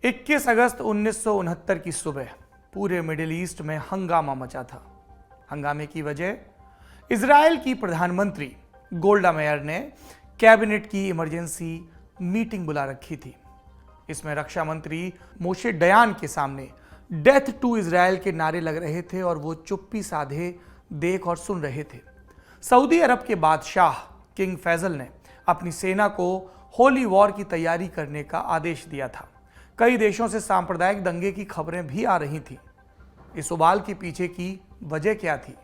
21 अगस्त 1969 की सुबह पूरे मिडिल ईस्ट में हंगामा मचा था। हंगामे की वजह, इजराइल की प्रधानमंत्री गोल्डा मेयर ने कैबिनेट की इमरजेंसी मीटिंग बुला रखी थी। इसमें रक्षा मंत्री मोशे डयान के सामने डेथ टू इजराइल के नारे लग रहे थे और वो चुप्पी साधे देख और सुन रहे थे। सऊदी अरब के बादशाह किंग फैजल ने अपनी सेना को होली वॉर की तैयारी करने का आदेश दिया था। कई देशों से सांप्रदायिक दंगे की खबरें भी आ रही थीं। इस उबाल के पीछे की वजह क्या थी?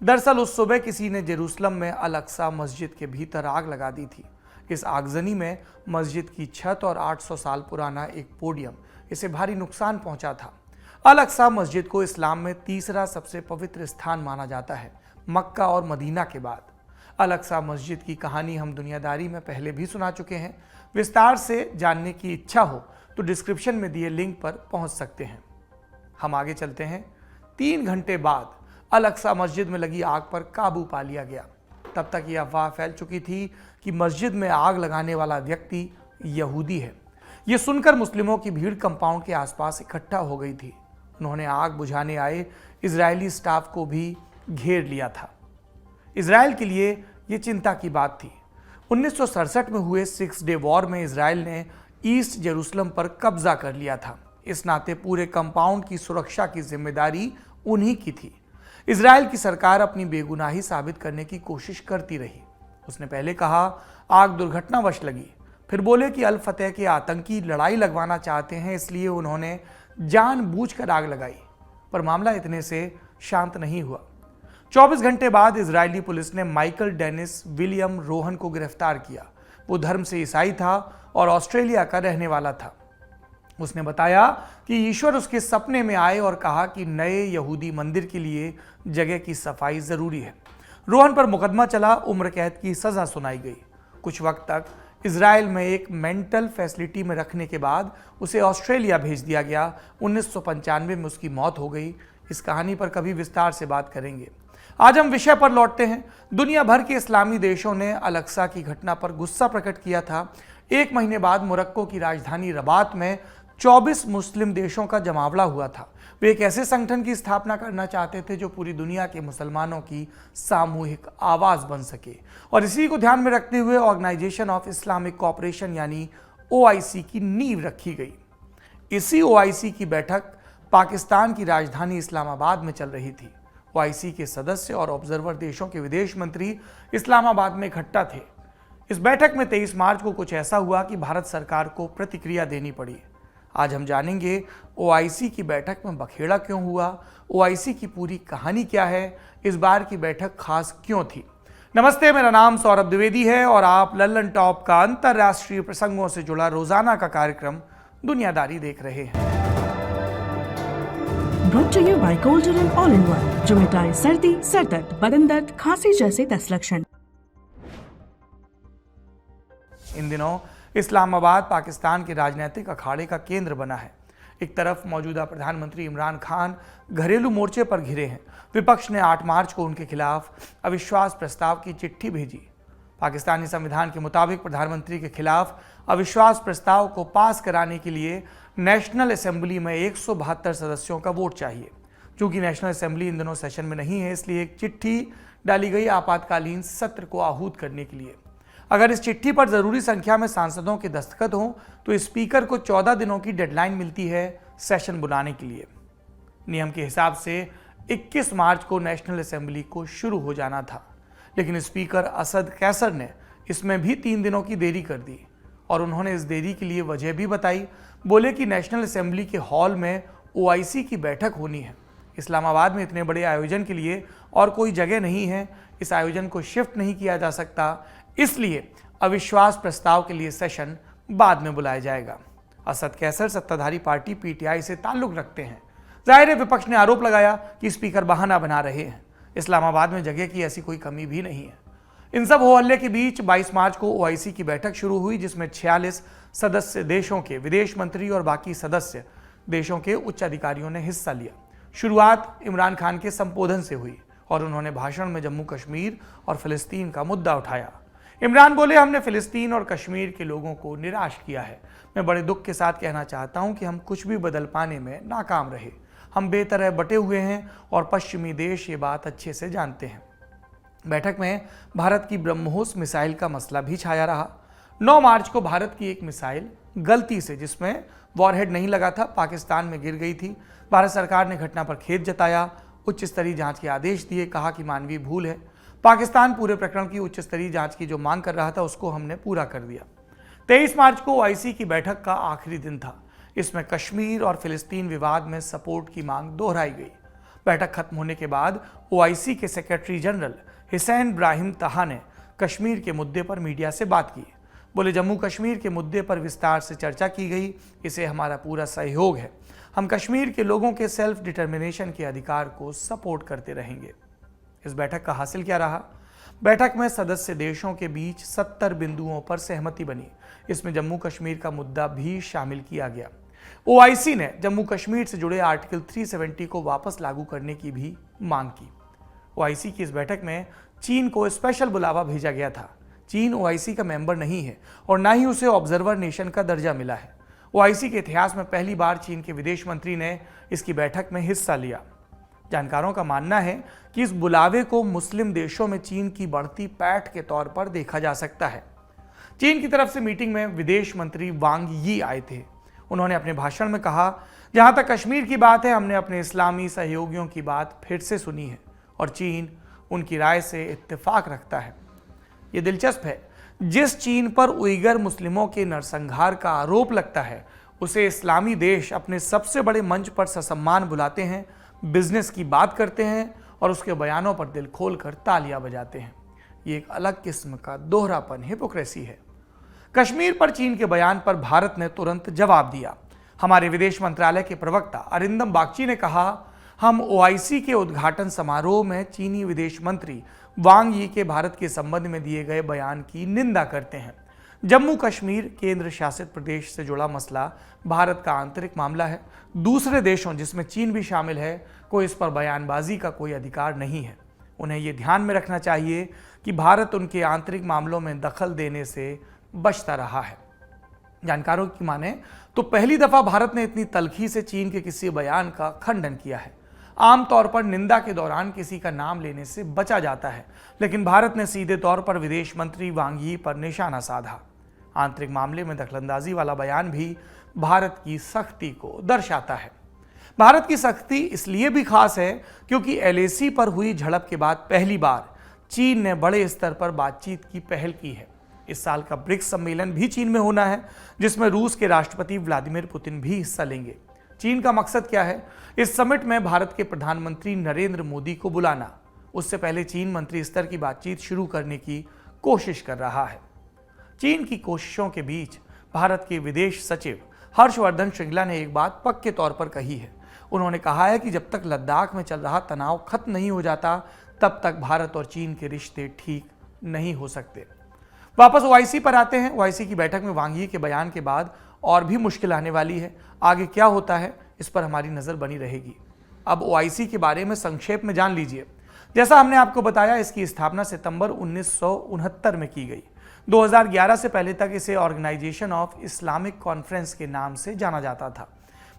दरअसल उस सुबह किसी ने जेरूसलम में अल अक्सा मस्जिद के भीतर आग लगा दी थी। इस आगजनी में मस्जिद की छत और 800 साल पुराना एक पोडियम, इसे भारी नुकसान पहुंचा था। अल अक्सा मस्जिद को इस्लाम में तीसरा सबसे पवित्र स्थान माना जाता है, मक्का और मदीना के बाद। अल अक्सा मस्जिद की कहानी हम दुनियादारी में पहले भी सुना चुके हैं। विस्तार से जानने की इच्छा हो तो डिस्क्रिप्शन में दिए लिंक पर पहुंच सकते हैं। हम आगे चलते हैं। 3 घंटे बाद अल अक्सा मस्जिद में लगी आग पर काबू पा लिया गया। तब तक यह अफवाह फैल चुकी थी कि मस्जिद में आग लगाने वाला व्यक्ति यहूदी है। यह सुनकर मुस्लिमों की भीड़ कंपाउंड के आसपास इकट्ठा हो गई थी। उन्होंने आग बुझाने आए इजरायली स्टाफ को भी घेर लिया था। इजराइल के लिए यह चिंता की बात थी। 1967 में हुए 6 डे वॉर में इजराइल ने ईस्ट जेरूसलम पर कब्जा कर लिया था। इस नाते पूरे कंपाउंड की सुरक्षा की जिम्मेदारी उन्हीं की थी। इजराइल की सरकार अपनी बेगुनाही साबित करने की कोशिश करती रही। उसने पहले कहा आग दुर्घटनावश लगी, फिर बोले कि अल फतेह के आतंकी लड़ाई लगवाना चाहते हैं, इसलिए उन्होंने जानबूझकर आग लगाई। पर मामला इतने से शांत नहीं हुआ। 24 घंटे बाद इजरायली पुलिस ने माइकल डेनिस विलियम रोहन को गिरफ्तार किया। वो धर्म से ईसाई था और ऑस्ट्रेलिया का रहने वाला था। उसने बताया कि ईश्वर उसके सपने में आए और कहा कि नए यहूदी मंदिर के लिए जगह की सफाई जरूरी है। रोहन पर मुकदमा चला, उम्र कैद की सजा सुनाई गई। कुछ वक्त तक इजराइल में एक मेंटल फैसिलिटी में रखने के बाद उसे ऑस्ट्रेलिया भेज दिया गया। 1995 में उसकी मौत हो गई। इस कहानी पर कभी विस्तार से बात करेंगे। आज हम विषय पर लौटते हैं। दुनिया भर के इस्लामी देशों ने अल अक्सा की घटना पर गुस्सा प्रकट किया था। 1 महीने बाद मोरक्को की राजधानी रबात में 24 मुस्लिम देशों का जमावड़ा हुआ था। वे एक ऐसे संगठन की स्थापना करना चाहते थे जो पूरी दुनिया के मुसलमानों की सामूहिक आवाज बन सके, और इसी को ध्यान में रखते हुए ऑर्गेनाइजेशन ऑफ इस्लामिक कोऑपरेशन यानी OIC की नींव रखी गई। इसी OIC की बैठक पाकिस्तान की राजधानी इस्लामाबाद में चल रही थी। OIC के सदस्य और ऑब्जर्वर देशों के विदेश मंत्री इस्लामाबाद में इकट्ठा थे। इस बैठक में 23 मार्च को कुछ ऐसा हुआ कि भारत सरकार को प्रतिक्रिया देनी पड़ी। आज हम जानेंगे OIC की बैठक में बखेड़ा क्यों हुआ, OIC की पूरी कहानी क्या है, इस बार की बैठक खास क्यों थी। नमस्ते, मेरा नाम सौरभ द्विवेदी है और आप लल्लन टॉप का अंतर्राष्ट्रीय प्रसंगों से जुड़ा रोजाना का कार्यक्रम दुनियादारी देख रहे हैं। Brought to you by Golden All-in-One, जो मिटाए सर्दी, सर दर्द, बदन दर्द, खांसी जैसे 10 लक्षण। इन दिनों इस्लामाबाद पाकिस्तान के राजनीतिक अखाड़े का केंद्र बना है। एक तरफ मौजूदा प्रधानमंत्री इमरान खान घरेलू मोर्चे पर घिरे हैं। विपक्ष ने 8 मार्च को उनके खिलाफ अविश्वास प्रस्ताव की चिट्ठी भेजी। पाकिस्तानी संविधान के मुताबिक प्रधानमंत्री के खिलाफ अविश्वास प्रस्ताव को पास कराने के लिए नेशनल असेंबली में 172 सदस्यों का वोट चाहिए। चूंकि नेशनल असेंबली इन दिनों सेशन में नहीं है, इसलिए एक चिट्ठी डाली गई आपातकालीन सत्र को आहूत करने के लिए। अगर इस चिट्ठी पर जरूरी संख्या में सांसदों के दस्तखत हों तो स्पीकर को 14 दिनों की डेडलाइन मिलती है सेशन बुलाने के लिए। नियम के हिसाब से 21 मार्च को नेशनल असेंबली को शुरू हो जाना था, लेकिन स्पीकर असद कैसर ने इसमें भी 3 दिनों की देरी कर दी और उन्होंने इस देरी के लिए वजह भी बताई। बोले कि नेशनल असेंबली के हॉल में OIC की बैठक होनी है। इस्लामाबाद में इतने बड़े आयोजन के लिए और कोई जगह नहीं है, इस आयोजन को शिफ्ट नहीं किया जा सकता, इसलिए अविश्वास प्रस्ताव के लिए सेशन बाद में बुलाया जाएगा। असद कैसर सत्ताधारी पार्टी PTI से ताल्लुक रखते हैं। जाहिर है विपक्ष ने आरोप लगाया कि स्पीकर बहाना बना रहे हैं। इस्लामाबाद में जगह की ऐसी कोई कमी भी नहीं है। इन सब हो हल्ले के बीच 22 मार्च को OIC की बैठक शुरू हुई, जिसमें 46 सदस्य देशों के विदेश मंत्री और बाकी सदस्य देशों के उच्च अधिकारियों ने हिस्सा लिया। शुरुआत इमरान खान के संबोधन से हुई और उन्होंने भाषण में जम्मू कश्मीर और फिलिस्तीन का मुद्दा उठाया। इमरान बोले, हमने फिलिस्तीन और कश्मीर के लोगों को निराश किया है। मैं बड़े दुख के साथ कहना चाहता हूं कि हम कुछ भी बदल पाने में नाकाम रहे। हम बेतरह बटे हुए हैं और पश्चिमी देश ये बात अच्छे से जानते हैं। बैठक में भारत की ब्रह्मोस मिसाइल का मसला भी छाया रहा। 9 मार्च को भारत की एक मिसाइल गलती से, जिसमें वॉरहेड नहीं लगा था, पाकिस्तान में गिर गई थी। भारत सरकार ने घटना पर खेद जताया, उच्च स्तरीय जांच के आदेश दिए, कहा कि मानवीय भूल है। पाकिस्तान पूरे प्रकरण की उच्च स्तरीय जांच की जो मांग कर रहा था उसको हमने पूरा कर दिया। 23 मार्च को ओआईसी की बैठक का आखिरी दिन था। इसमें कश्मीर और फिलिस्तीन विवाद में सपोर्ट की मांग दोहराई गई। बैठक खत्म होने के बाद ओआईसी के सेक्रेटरी जनरल हुसैन ब्राहिम तहा ने कश्मीर के मुद्दे पर मीडिया से बात की। बोले, जम्मू कश्मीर के मुद्दे पर विस्तार से चर्चा की गई, इसे हमारा पूरा सहयोग है। हम कश्मीर के लोगों के सेल्फ डिटर्मिनेशन के अधिकार को सपोर्ट करते रहेंगे। इस बैठक का हासिल क्या रहा? बैठक में सदस्य देशों के बीच 70 बिंदुओं पर सहमति बनी। इसमें जम्मू कश्मीर का मुद्दा भी शामिल किया गया। ओआईसी ने जम्मू कश्मीर से जुड़े आर्टिकल 370 को वापस लागू करने की भी मांग की। ओआईसी की इस बैठक में चीन को स्पेशल बुलावा भेजा गया था। चीन ओआईसी का मेंबर नहीं है और ना ही उसे ऑब्जर्वर नेशन का दर्जा मिला है। ओआईसी के इतिहास में पहली बार चीन के विदेश मंत्री ने इसकी बैठक में हिस्सा लिया। जानकारों का मानना है कि इस बुलावे को मुस्लिम देशों में चीन की बढ़ती पैठ के तौर पर देखा जा सकता है। चीन की तरफ से मीटिंग में विदेश मंत्री वांग यी आए थे। उन्होंने अपने भाषण में कहा, जहां तक कश्मीर की बात है, हमने अपने इस्लामी सहयोगियों की बात फिर से सुनी है और चीन उनकी राय से इत्तेफाक रखता है। ये दिलचस्प है, जिस चीन पर उइगर मुस्लिमों के नरसंहार का आरोप लगता है, उसे इस्लामी देश अपने सबसे बड़े मंच पर ससम्मान बुलाते हैं, बिजनेस की बात करते हैं और उसके बयानों पर दिल खोलकर तालियां बजाते हैं। ये एक अलग किस्म का दोहरापन, हिपोक्रेसी है। कश्मीर पर चीन के बयान पर भारत ने तुरंत जवाब दिया। हमारे विदेश मंत्रालय के प्रवक्ता अरिंदम बागची ने कहा, हम ओआईसी के उद्घाटन समारोह में चीनी विदेश मंत्री वांग यी के भारत के संबंध में दिए गए बयान की निंदा करते हैं। जम्मू कश्मीर केंद्र शासित प्रदेश से जुड़ा मसला भारत का आंतरिक मामला है। दूसरे देशों, जिसमें चीन भी शामिल है, को इस पर बयानबाजी का कोई अधिकार नहीं है। उन्हें ये ध्यान में रखना चाहिए कि भारत उनके आंतरिक मामलों में दखल देने से बचता रहा है। जानकारों की माने तो पहली दफा भारत ने इतनी तल्खी से चीन के किसी बयान का खंडन किया है। आमतौर पर निंदा के दौरान किसी का नाम लेने से बचा जाता है, लेकिन भारत ने सीधे तौर पर विदेश मंत्री वांग यी पर निशाना साधा। आंतरिक मामले में दखलंदाजी वाला बयान भी भारत की सख्ती को दर्शाता है। भारत की सख्ती इसलिए भी खास है क्योंकि एलएसी पर हुई झड़प के बाद पहली बार चीन ने बड़े स्तर पर बातचीत की पहल की है। इस साल का ब्रिक्स सम्मेलन भी चीन में होना है, जिसमें रूस के राष्ट्रपति व्लादिमीर पुतिन भी हिस्सा लेंगे। चीन का मकसद क्या है? इस समिट में भारत के प्रधानमंत्री नरेंद्र मोदी को बुलाना। उससे पहले चीन मंत्री स्तर की बातचीत शुरू करने की कोशिश कर रहा है। चीन की कोशिशों के बीच भारत के विदेश सचिव हर्षवर्धन श्रृंगला ने एक बात पक्के तौर पर कही है। उन्होंने कहा है कि जब तक लद्दाख में चल रहा तनाव खत्म नहीं हो जाता, तब तक भारत और चीन के रिश्ते ठीक नहीं हो सकते। वापस ओआईसी पर आते हैं। ओआईसी की बैठक में वांग यी के बयान के बाद और भी मुश्किल आने वाली है। आगे क्या होता है, इस पर हमारी नजर बनी रहेगी। अब ओआईसी के बारे में संक्षेप में जान लीजिए। जैसा हमने आपको बताया, इसकी स्थापना सितंबर 1969 में की गई। 2011 से पहले तक इसे ऑर्गेनाइजेशन ऑफ इस्लामिक कॉन्फ्रेंस के नाम से जाना जाता था।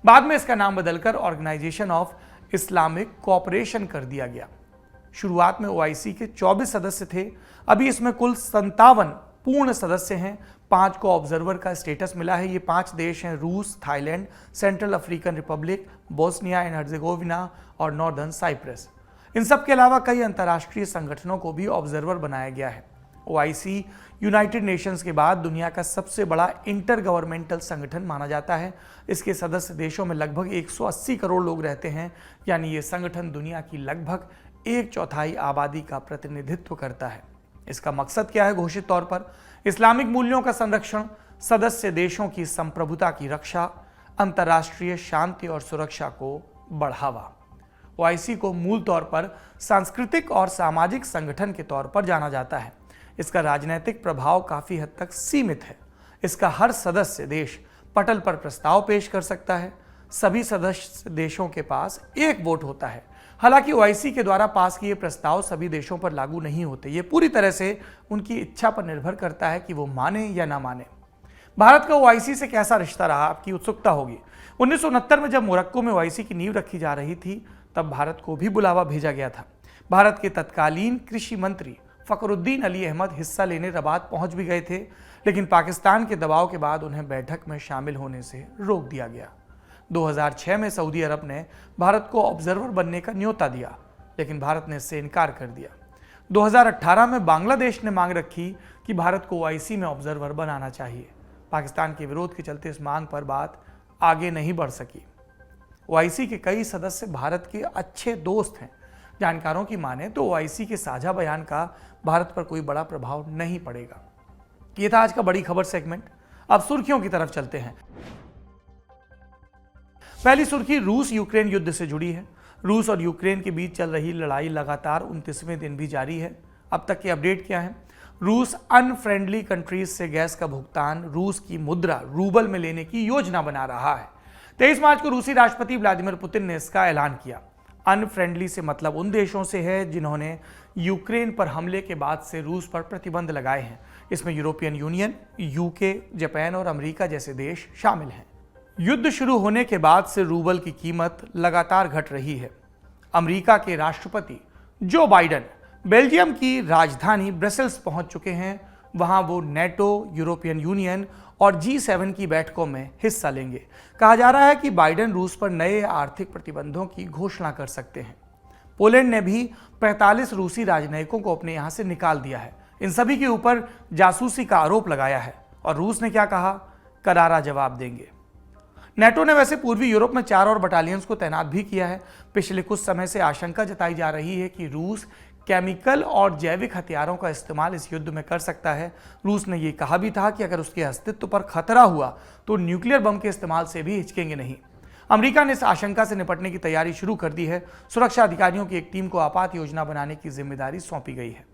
बाद में इसका नाम बदलकर ऑर्गेनाइजेशन ऑफ इस्लामिक कोऑपरेशन कर दिया गया। शुरुआत में ओआईसी के 24 सदस्य थे। अभी इसमें कुल 57 पूर्ण सदस्य हैं। 5 को ऑब्जर्वर का स्टेटस मिला है। ये 5 देश हैं: रूस, Thailand, central African Republic, Bosnia and Herzegovina और नॉर्दर्न साइप्रस। इन सब के अलावा कई अंतर्राष्ट्रीय संगठनों को भी ऑब्जर्वर बनाया गया है। ओआईसी यूनाइटेड नेशंस के बाद दुनिया का सबसे बड़ा इंटर गवर्नमेंटल संगठन माना जाता है। इसके सदस्य देशों में लगभग 180 करोड़ लोग रहते हैं, यानी ये संगठन दुनिया की लगभग 1/4 आबादी का प्रतिनिधित्व करता है। इसका मकसद क्या है? घोषित तौर पर इस्लामिक मूल्यों का संरक्षण, सदस्य देशों की संप्रभुता की रक्षा, अंतर्राष्ट्रीय शांति और सुरक्षा को बढ़ावा। ओआईसी को मूल तौर पर सांस्कृतिक और सामाजिक संगठन के तौर पर जाना जाता है। इसका राजनीतिक प्रभाव काफी हद तक सीमित है। इसका हर सदस्य देश पटल पर प्रस्ताव पेश कर सकता है। सभी सदस्य देशों के पास एक वोट होता है। हालांकि ओआईसी के द्वारा पास किए प्रस्ताव सभी देशों पर लागू नहीं होते। ये पूरी तरह से उनकी इच्छा पर निर्भर करता है कि वो माने या ना माने। भारत का ओआईसी से कैसा रिश्ता रहा, आपकी उत्सुकता होगी। 1969 में जब मोरक्को में ओआईसी की नींव रखी जा रही थी, तब भारत को भी बुलावा भेजा गया था। भारत के तत्कालीन कृषि मंत्री फखरुद्दीन अली अहमद हिस्सा लेने रबात पहुंच भी गए थे, लेकिन पाकिस्तान के दबाव के बाद उन्हें बैठक में शामिल होने से रोक दिया गया। 2006 में सऊदी अरब ने भारत को ऑब्जर्वर बनने का न्योता दिया, लेकिन भारत ने इससे इनकार कर दिया। 2018 में बांग्लादेश ने मांग रखी कि भारत को ओआईसी में ऑब्जर्वर बनाना चाहिए। पाकिस्तान के विरोध के चलते इस मांग पर बात आगे नहीं बढ़ सकी। ओआईसी के कई सदस्य भारत के अच्छे दोस्त हैं। जानकारों की माने तो ओआईसी के साझा बयान का भारत पर कोई बड़ा प्रभाव नहीं पड़ेगा। यह था आज का बड़ी खबर सेगमेंट। अब सुर्खियों की तरफ चलते हैं। पहली सुर्खी रूस यूक्रेन युद्ध से जुड़ी है। रूस और यूक्रेन के बीच चल रही लड़ाई लगातार 29वें दिन भी जारी है। अब तक के अपडेट क्या है? रूस अनफ्रेंडली कंट्रीज से गैस का भुगतान रूस की मुद्रा रूबल में लेने की योजना बना रहा है। 23 मार्च को रूसी राष्ट्रपति व्लादिमीर पुतिन ने इसका ऐलान किया। अनफ्रेंडली से मतलब उन देशों से है जिन्होंने यूक्रेन पर हमले के बाद से रूस पर प्रतिबंध लगाए हैं। इसमें यूरोपियन यूनियन, यूके, जापान और अमेरिका जैसे देश शामिल हैं। युद्ध शुरू होने के बाद से रूबल की कीमत लगातार घट रही है। अमेरिका के राष्ट्रपति जो बाइडेन बेल्जियम की राजधानी ब्रसेल्स पहुंच चुके हैं। वहां वो नेटो, यूरोपियन यूनियन और G7 की बैठकों में हिस्सा लेंगे। कहा जा रहा है कि बाइडेन रूस पर नए आर्थिक प्रतिबंधों की घोषणा कर सकते हैं। पोलैंड ने भी 45 रूसी राजनयिकों को अपने यहां से निकाल दिया है। इन सभी के ऊपर जासूसी का आरोप लगाया है। और रूस ने क्या कहा? करारा जवाब देंगे। नेटो ने वैसे पूर्वी यूरोप में 4 और बटालियंस को तैनात भी किया है। पिछले कुछ समय से आशंका जताई जा रही है कि रूस केमिकल और जैविक हथियारों का इस्तेमाल इस युद्ध में कर सकता है। रूस ने यह कहा भी था कि अगर उसके अस्तित्व पर खतरा हुआ तो न्यूक्लियर बम के इस्तेमाल से भी हिचकेंगे नहीं। अमेरिका ने इस आशंका से निपटने की तैयारी शुरू कर दी है। सुरक्षा अधिकारियों की एक टीम को आपात योजना बनाने की जिम्मेदारी सौंपी गई है।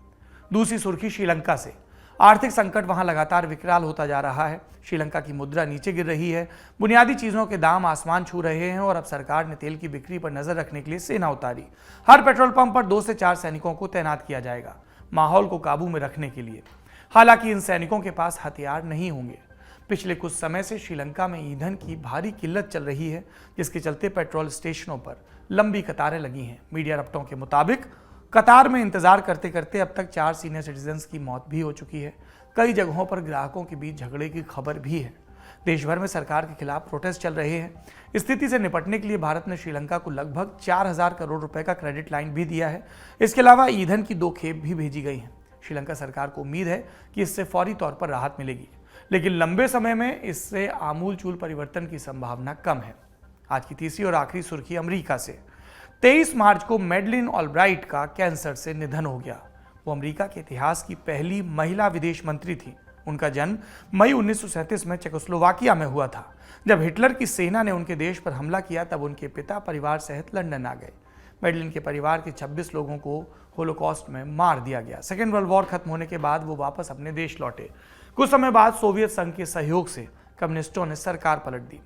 दूसरी सुर्खी श्रीलंका से। आर्थिक संकट वहां लगातार विकराल होता जा रहा है। श्रीलंका की मुद्रा नीचे गिर रही है। बुनियादी चीजों के दाम आसमान छू रहे हैं और अब सरकार ने तेल की बिक्री पर नजर रखने के लिए सेना उतारी। हर पेट्रोल पंप पर 2 से 4 सैनिकों को तैनात किया जाएगा, माहौल को काबू में रखने के लिए। हालांकि इन सैनिकों के पास हथियार नहीं होंगे। पिछले कुछ समय से श्रीलंका में ईंधन की भारी किल्लत चल रही है, जिसके चलते पेट्रोल स्टेशनों पर लंबी कतारें लगी हैं। मीडिया रपटों के मुताबिक कतार में इंतजार करते करते अब तक 4 सीनियर सिटीजन्स की मौत भी हो चुकी है। कई जगहों पर ग्राहकों के बीच झगड़े की खबर भी है। देश भर में सरकार के खिलाफ प्रोटेस्ट चल रहे हैं। स्थिति से निपटने के लिए भारत ने श्रीलंका को लगभग 4000 करोड़ रुपए का क्रेडिट लाइन भी दिया है। इसके अलावा ईंधन की 2 खेप भी भेजी गई हैं। श्रीलंका सरकार को उम्मीद है कि इससे फौरी तौर पर राहत मिलेगी, लेकिन लंबे समय में इससे आमूलचूल परिवर्तन की संभावना कम है। आज की तीसरी और आखिरी सुर्खी अमेरिका से। 23 मार्च को मैडलिन ऑलब्राइट का कैंसर से निधन हो गया। वो अमेरिका के इतिहास की पहली महिला विदेश मंत्री थी। उनका जन्म मई 1937 में चेकोस्लोवाकिया में हुआ था। जब हिटलर की सेना ने उनके देश पर हमला किया, तब उनके पिता परिवार सहित लंदन आ गए। मैडलिन के परिवार के 26 लोगों को होलोकॉस्ट में मार दिया गया। सेकेंड वर्ल्ड वॉर खत्म होने के बाद वो वापस अपने देश लौटे। कुछ समय बाद सोवियत संघ के सहयोग से कम्युनिस्टों ने सरकार पलट दी।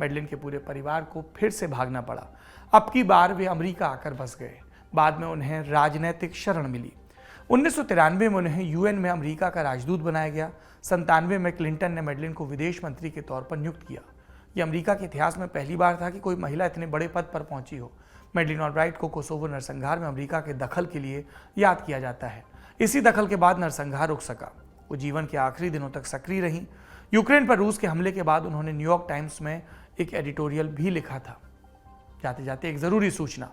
मैडलिन के पूरे परिवार को फिर से भागना पड़ा। अब की बार वे अमेरिका आकर बस गए। बाद में उन्हें राजनैतिक शरण मिली। 1993 में उन्हें यूएन में अमेरिका का राजदूत बनाया गया। 97 में क्लिंटन ने मैडलिन को विदेश मंत्री के तौर पर नियुक्त किया। यह अमेरिका के इतिहास में पहली बार था कि कोई महिला इतने बड़े पद पर पहुंची हो। मैडलिन ऑलब्राइट को कोसोवो नरसंहार में अमेरिका के दखल के लिए याद किया जाता है। इसी दखल के बाद नरसंहार रुक सका। वो जीवन के आखिरी दिनों तक सक्रिय रहीं। यूक्रेन पर रूस के हमले के बाद उन्होंने न्यूयॉर्क टाइम्स में एक एडिटोरियल भी लिखा था। जाते जाते एक जरूरी सूचना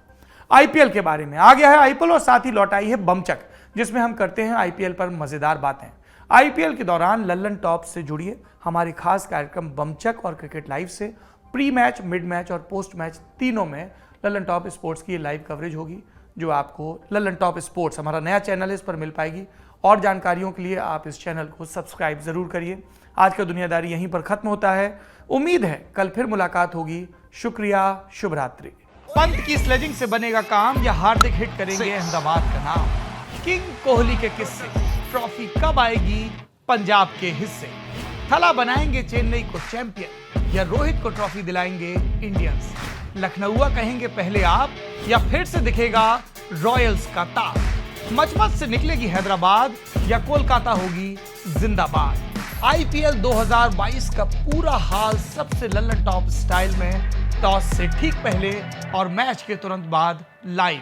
आईपीएल के बारे में। आ गया है आईपीएल और साथ ही लौट आई है बमचक, जिसमें हम करते हैं आईपीएल पर मजेदार बातें। आईपीएल के दौरान लल्लन टॉप से जुड़िए हमारे खास कार्यक्रम बमचक और क्रिकेट लाइव से। प्री मैच, मिड मैच और पोस्ट मैच तीनों में लल्लन टॉप स्पोर्ट्स की लाइव कवरेज होगी, जो आपको लल्लन टॉप स्पोर्ट्स, हमारा नया चैनल है, इस पर मिल पाएगी। और जानकारियों के लिए आप इस चैनल को सब्सक्राइब जरूर करिए। आज का दुनियादारी यहीं पर खत्म होता है। उम्मीद है कल फिर मुलाकात होगी। शुक्रिया, शुभ रात्रि। पंत की स्लेजिंग से बनेगा काम या हार्दिक हिट करेंगे अहमदाबाद का नाम। किंग कोहली के किस्से, ट्रॉफी कब आएगी पंजाब के हिस्से। थला बनाएंगे चेन्नई को चैंपियन या रोहित को ट्रॉफी दिलाएंगे इंडियंस। लखनऊआ कहेंगे पहले आप या फिर से दिखेगा रॉयल्स का ताज। मचमच से निकलेगी हैदराबाद या कोलकाता होगी जिंदाबाद। आईपीएल 2022 का पूरा हाल सबसे लल्लन टॉप स्टाइल में टॉस से ठीक पहले और मैच के तुरंत बाद लाइव।